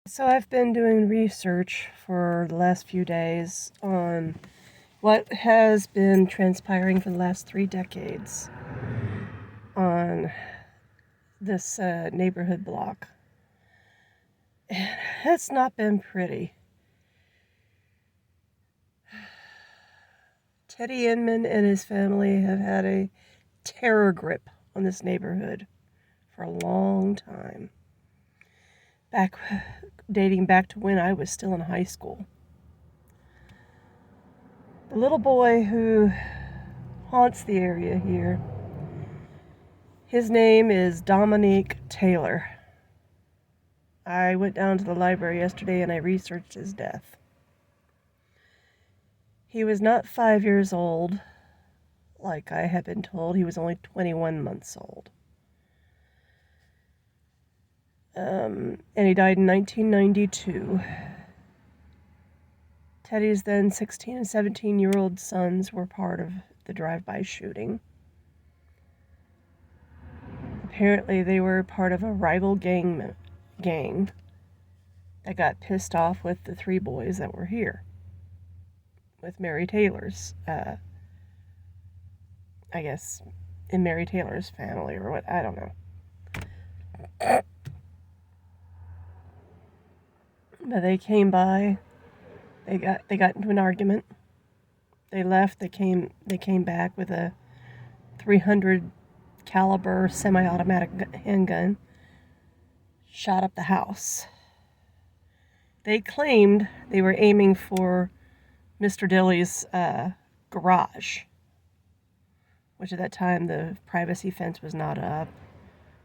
So I've been doing research for the last few days on what has been transpiring for the last 3 decades on this neighborhood block. And it's not been pretty. Teddy Inman and his family have had a terror grip on this neighborhood for a long time. Dating back to when I was still in high school. The little boy who haunts the area here, his name is Dominique Taylor. I went down to the library yesterday and I researched his death. He was not 5 years old, like I had been told. He was only 21 months old. And he died in 1992. Teddy's then 16 and 17-year-old sons were part of the drive-by shooting. Apparently they were part of a rival gang that got pissed off with the 3 boys that were here. With Mary Taylor's, I guess, in Mary Taylor's family or what, I don't know. But they came by, they got into an argument. They left, they came back with a .300 caliber semi-automatic handgun, shot up the house. They claimed they were aiming for Mr. Dilly's garage, which at that time the privacy fence was not up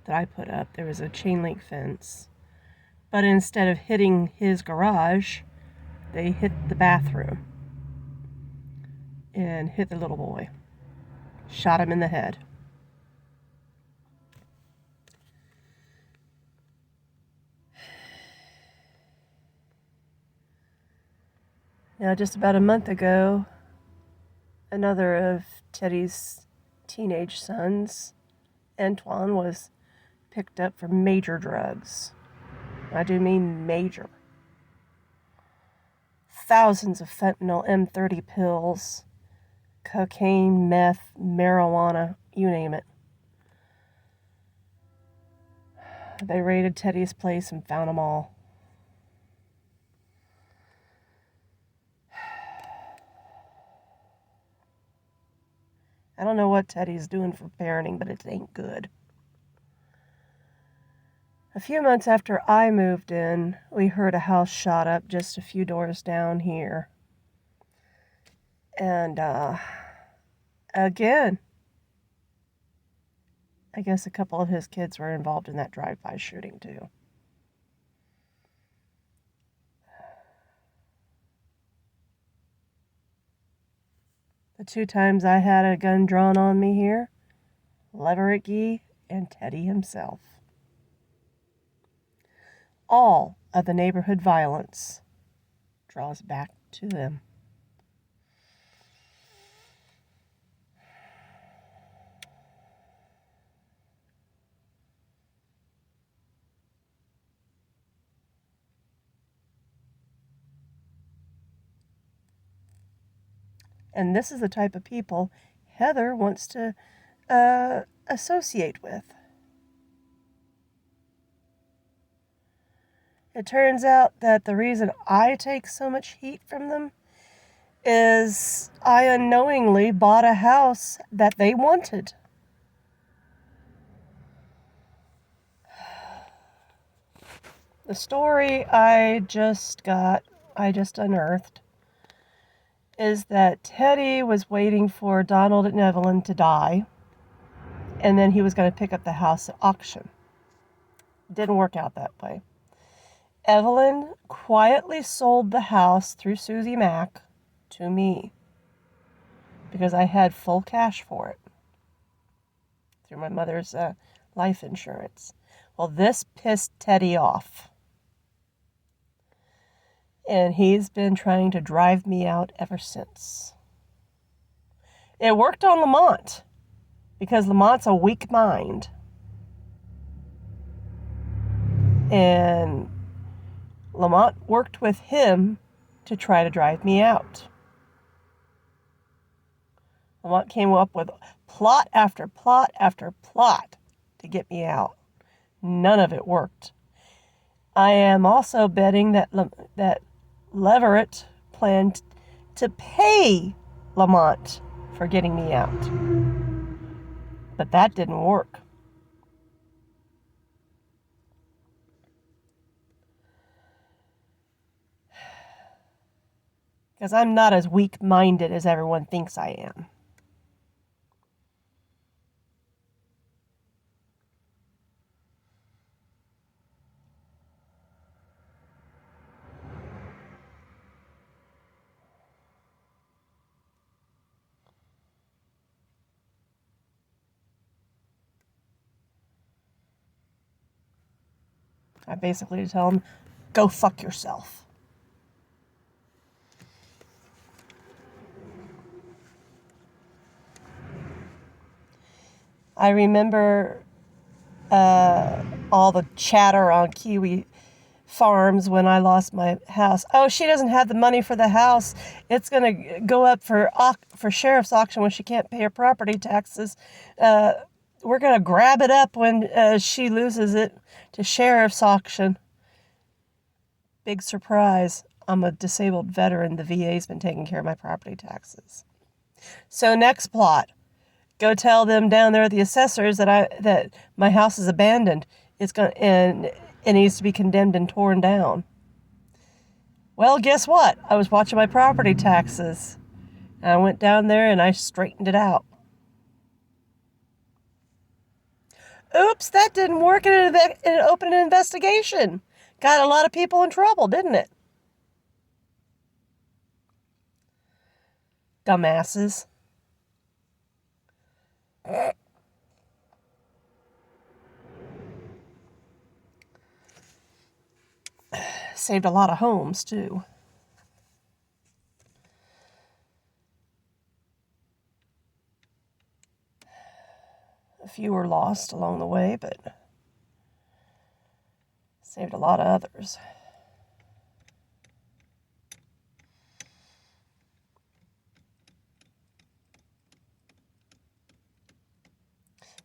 that I put up. There was a chain link fence. But instead of hitting his garage, they hit the bathroom and hit the little boy. Shot him in the head. Now, just about a month ago, another of Teddy's teenage sons, Antoine, was picked up for major drugs. I do mean major. Thousands of fentanyl M30 pills, cocaine, meth, marijuana, you name it. They raided Teddy's place and found them all. I don't know what Teddy's doing for parenting, but it ain't good. A few months after I moved in, we heard a house shot up just a few doors down here. And, again, I guess a couple of his kids were involved in that drive-by shooting, too. The 2 times I had a gun drawn on me here, Leverett Gee and Teddy himself. All of the neighborhood violence draws back to them. And this is the type of people Heather wants to associate with. It turns out that the reason I take so much heat from them is I unknowingly bought a house that they wanted. The story I just unearthed, is that Teddy was waiting for Donald and Evelyn to die, and then he was going to pick up the house at auction. Didn't work out that way. Evelyn quietly sold the house through Susie Mack to me because I had full cash for it through my mother's life insurance. Well, this pissed Teddy off. And he's been trying to drive me out ever since. It worked on Lamont, because Lamont's a weak mind. And Lamont worked with him to try to drive me out. Lamont came up with plot after plot after plot to get me out. None of it worked. I am also betting that Leverett planned to pay Lamont for getting me out. But that didn't work. Because I'm not as weak-minded as everyone thinks I am. I basically tell him, go fuck yourself. I remember all the chatter on Kiwi Farms when I lost my house. Oh, she doesn't have the money for the house. It's going to go up for sheriff's auction when she can't pay her property taxes. We're going to grab it up when she loses it to sheriff's auction. Big surprise. I'm a disabled veteran. The VA's been taking care of my property taxes. So next plot. Go tell them down there at the assessors that my house is abandoned. And it needs to be condemned and torn down. Well, guess what? I was watching my property taxes. And I went down there and I straightened it out. Oops, that didn't work. It opened an investigation. Got a lot of people in trouble, didn't it? Dumbasses. Saved a lot of homes, too. A few were lost along the way, but saved a lot of others.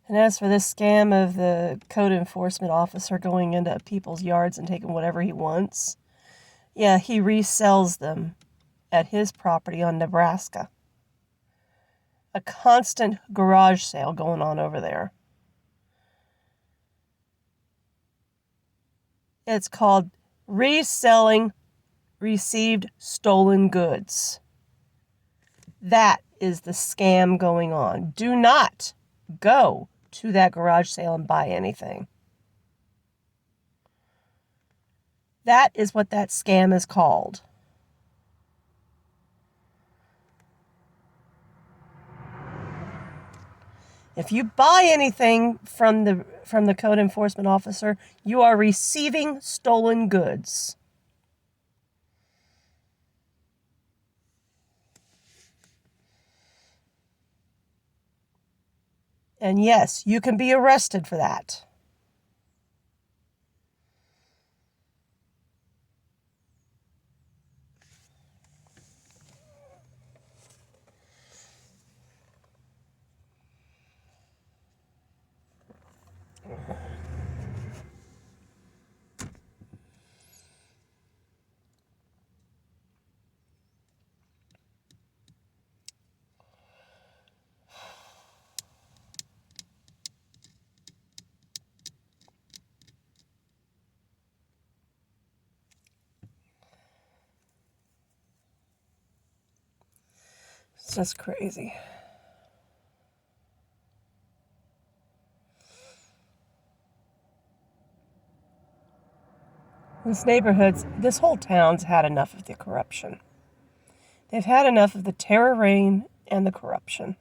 And as for this scam of the code enforcement officer going into people's yards and taking whatever he wants, yeah, he resells them at his property on Nebraska. A constant garage sale going on over there. It's called reselling received stolen goods. That is the scam going on. Do not go to that garage sale and buy anything. That is what that scam is called. If you buy anything from the code enforcement officer, you are receiving stolen goods. And yes, you can be arrested for that. It's just crazy. This whole town's had enough of the corruption. They've had enough of the terror reign and the corruption.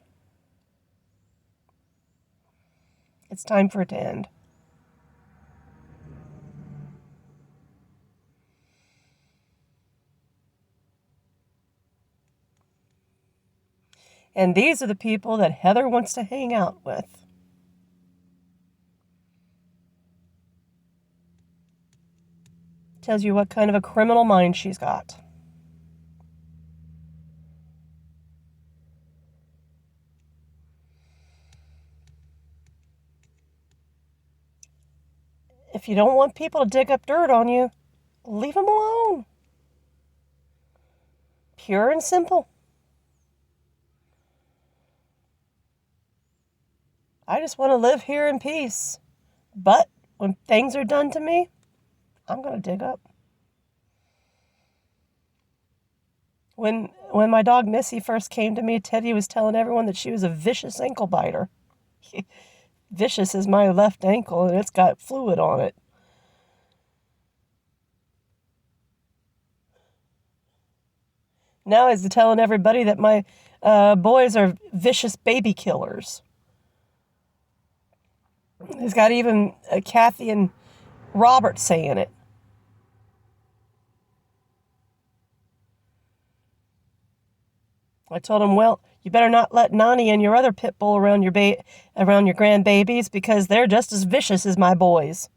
It's time for it to end. And these are the people that Heather wants to hang out with. tells you what kind of a criminal mind she's got. If you don't want people to dig up dirt on you, leave them alone. Pure and simple. I just want to live here in peace. But when things are done to me, I'm going to dig up. When my dog Missy first came to me, Teddy was telling everyone that she was a vicious ankle biter. Vicious is my left ankle, and it's got fluid on it. Now he's telling everybody that my boys are vicious baby killers. He's got even Kathy and Robert saying it. I told him, well, you better not let Nani and your other pit bull around your grandbabies because they're just as vicious as my boys.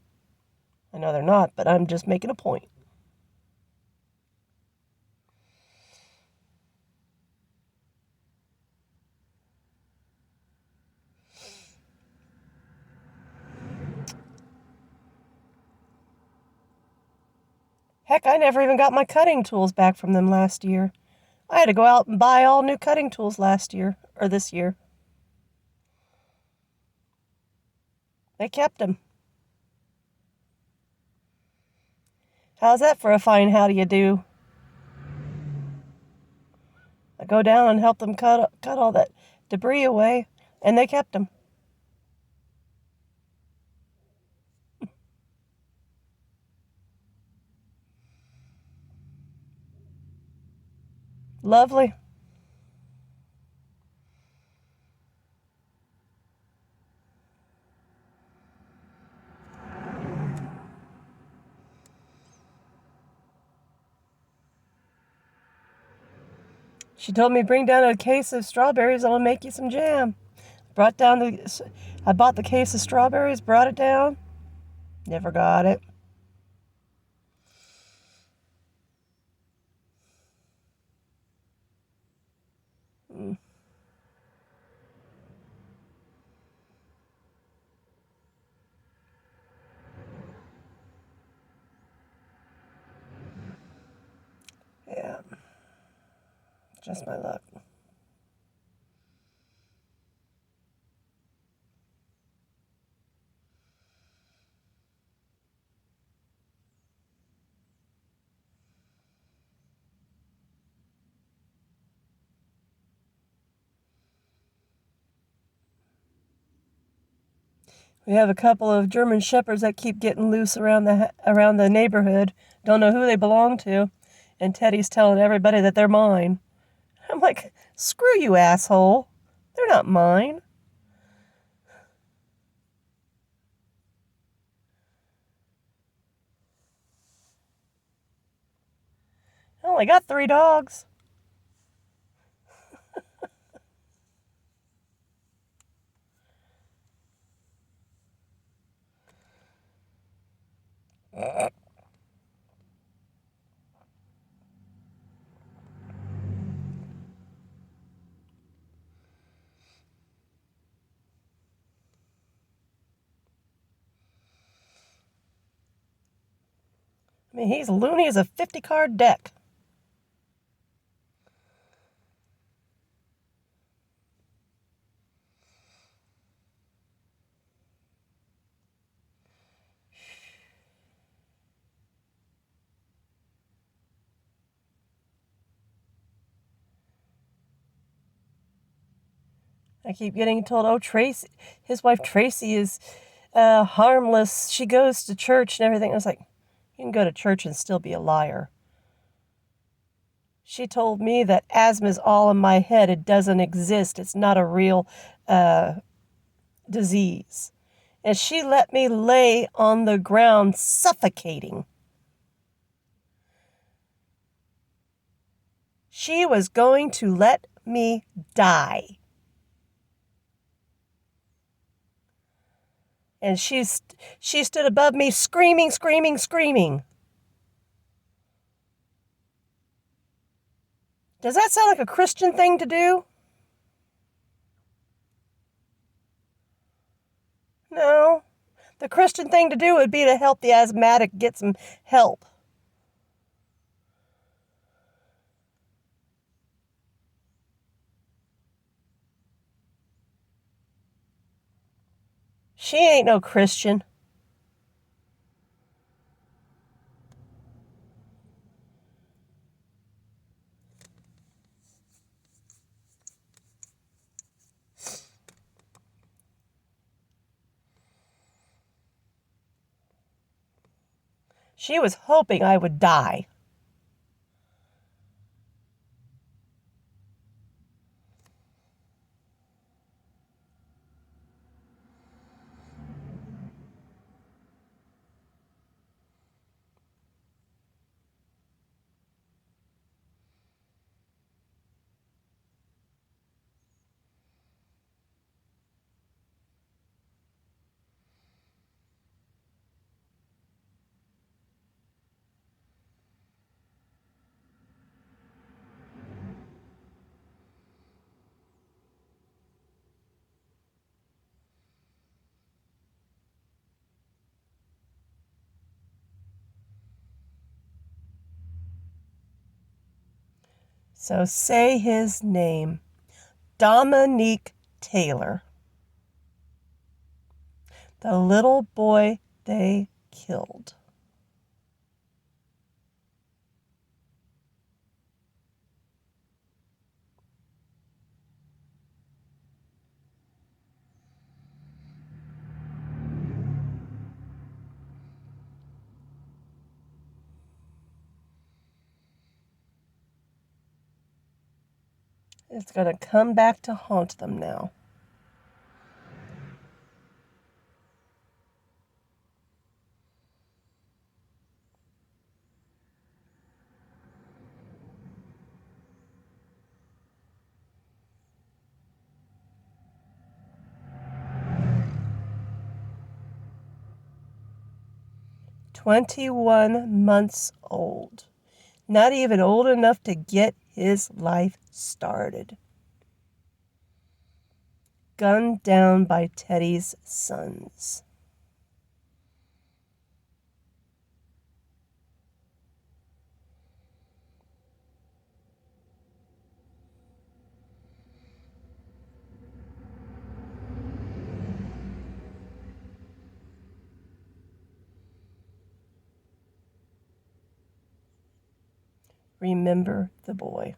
I know they're not, but I'm just making a point. Heck, I never even got my cutting tools back from them last year. I had to go out and buy all new cutting tools this year. They kept them. How's that for a fine how do you do? I go down and help them cut all that debris away, and they kept them. Lovely. She told me bring down a case of strawberries. I'll make you some jam. I bought the case of strawberries, brought it down. Never got it. Yeah. Just my luck. We have a couple of German shepherds that keep getting loose around the neighborhood. Don't know who they belong to, and Teddy's telling everybody that they're mine. I'm like, screw you, asshole. They're not mine. I only got 3 dogs. I mean, he's loony as a 50-card deck. I keep getting told, oh, his wife Tracy is harmless. She goes to church and everything. I was like, you can go to church and still be a liar. She told me that asthma's all in my head. It doesn't exist. It's not a real disease. And she let me lay on the ground suffocating. She was going to let me die. And she stood above me screaming, screaming, screaming. Does that sound like a Christian thing to do? No. The Christian thing to do would be to help the asthmatic get some help. She ain't no Christian. She was hoping I would die. So say his name. Dominique Taylor. The little boy they killed. It's going to come back to haunt them now. "21 months old. Not even old enough to get his life started. Gunned down by Teddy's sons." Remember the boy.